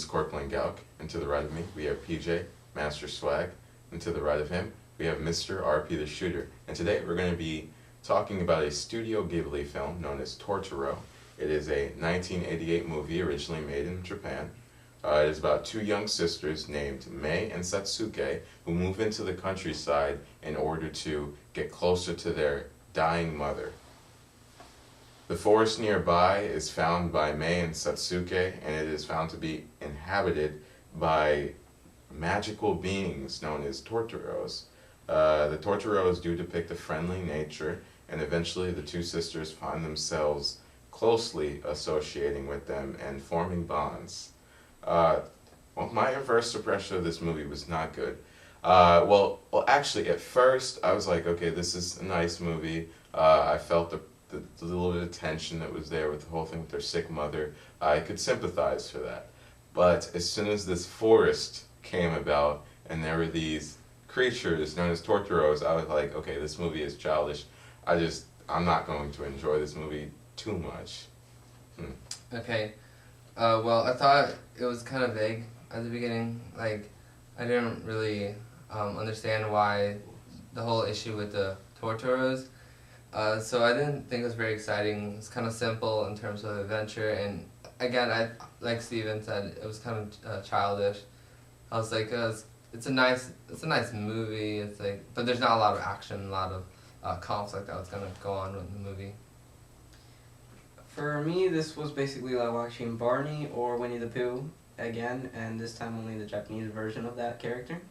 Corkland Gauk, and to the right of me we have PJ, Master Swag, and to the right of him we have Mr. RP the Shooter. And today we're going to be talking about a Studio Ghibli film known as Totoro. It is a 1988 movie originally made in Japan. It is about two young sisters named Mei and Satsuke who move into the countryside in order to get closer to their dying mother. The forest nearby is found by Mei and Satsuke, and it is found to be inhabited by magical beings known as Totoros. The Totoros do depict a friendly nature, and eventually the two sisters find themselves closely associating with them and forming bonds. Well, my first impression of this movie was not good. Well, actually, at first I was like, okay, this is a nice movie. I felt the little bit of tension that was there with the whole thing with their sick mother. I could sympathize for that. But as soon as this forest came about and there were these creatures known as Torturos, I was like, okay, this movie is childish. I'm not going to enjoy this movie too much. Okay. Well, I thought it was kind of vague at the beginning. Like, I didn't really understand why the whole issue with the Torturos. So I didn't think it was very exciting. It's kind of simple in terms of adventure, and again, like Steven said, it was kind of childish. I was like, it's a nice movie. It's like, but there's not a lot of action, a lot of conflict that was gonna go on with the movie. For me, this was basically like watching Barney or Winnie the Pooh again, and this time only the Japanese version of that character.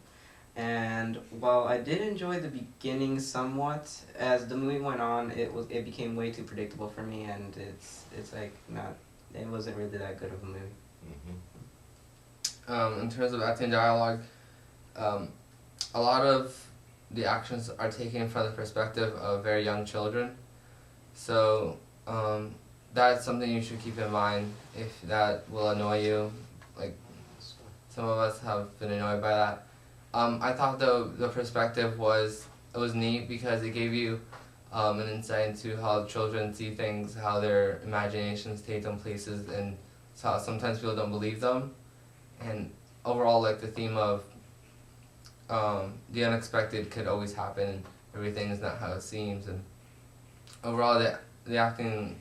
And while I did enjoy the beginning somewhat, as the movie went on, it became way too predictable for me, and it's like it wasn't really that good of a movie. In terms of acting dialogue, a lot of the actions are taken from the perspective of very young children, so that's something you should keep in mind if that will annoy you. Like, some of us have been annoyed by that. I thought the perspective was neat because it gave you an insight into how children see things, how their imaginations take them places, and how sometimes people don't believe them. And overall, like, the theme of the unexpected could always happen, and everything is not how it seems. And overall, the acting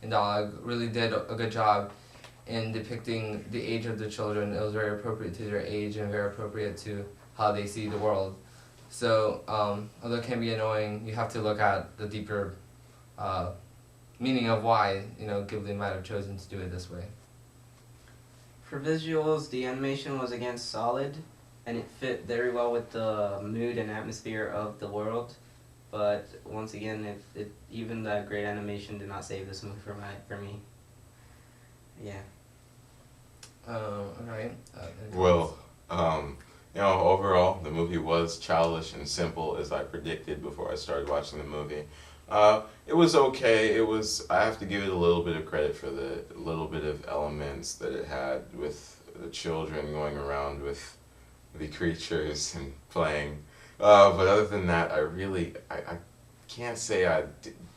in dialogue really did a good job in depicting the age of the children. It was very appropriate to their age and very appropriate to how they see the world. So, although it can be annoying, you have to look at the deeper meaning of why, Ghibli might have chosen to do it this way. For visuals, the animation was again solid, and it fit very well with the mood and atmosphere of the world. But once again, even that great animation did not save this movie for me. Yeah. Alright. Well, overall, the movie was childish and simple as I predicted before I started watching the movie. It was okay. I have to give it a little bit of credit for the little bit of elements that it had with the children going around with the creatures and playing. But other than that, I can't say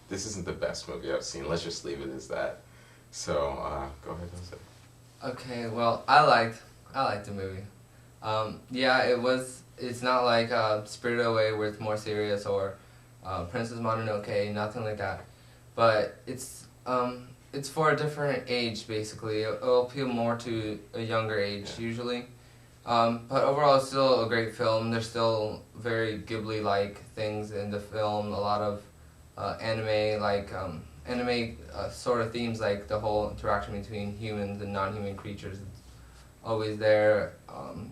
this isn't the best movie I've seen. Let's just leave it as that. So, go ahead, Jose. Okay, well, I liked the movie. It's not like Spirited Away where it's more serious, or Princess Mononoke, nothing like that. But it's for a different age, basically. It'll appeal more to a younger age, usually. But overall, it's still a great film. There's still very Ghibli-like things in the film. A lot of anime sort of themes, like the whole interaction between humans and non-human creatures. It's always there.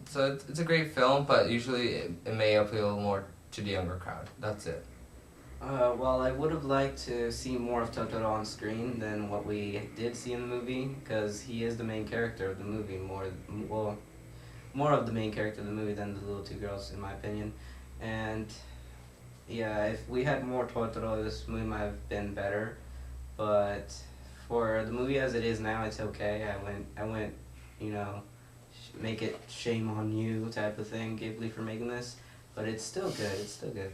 So it's a great film, but usually it may appeal more to the younger crowd. That's it. Well, I would have liked to see more of Totoro on screen than what we did see in the movie, because he is the main character of the movie, more of the main character of the movie than the little two girls, in my opinion. And yeah, if we had more Totoro, this movie might have been better. But for the movie as it is now, it's okay. I went, make it shame on you type of thing, Ghibli, for making this. But it's still good.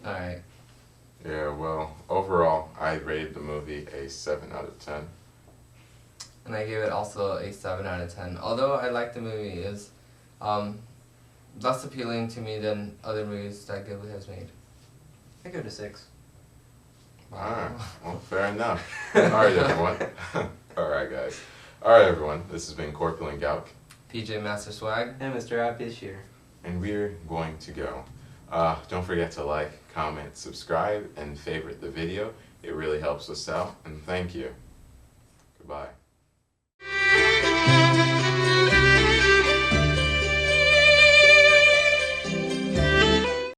Alright. Yeah, well, overall, I rated the movie a 7 out of 10. and I gave it also a 7 out of 10. Although I like the movie, it's less appealing to me than other movies that Ghibli has made. I give it a 6. Alright, well, fair enough. Alright, everyone. Alright, guys. Alright, everyone. This has been Corpulent Gauk, PJ Master Swag. And Mr. Happy this year. and we're going to go. Don't forget to like, comment, subscribe, and favorite the video. It really helps us out, and thank you. Goodbye.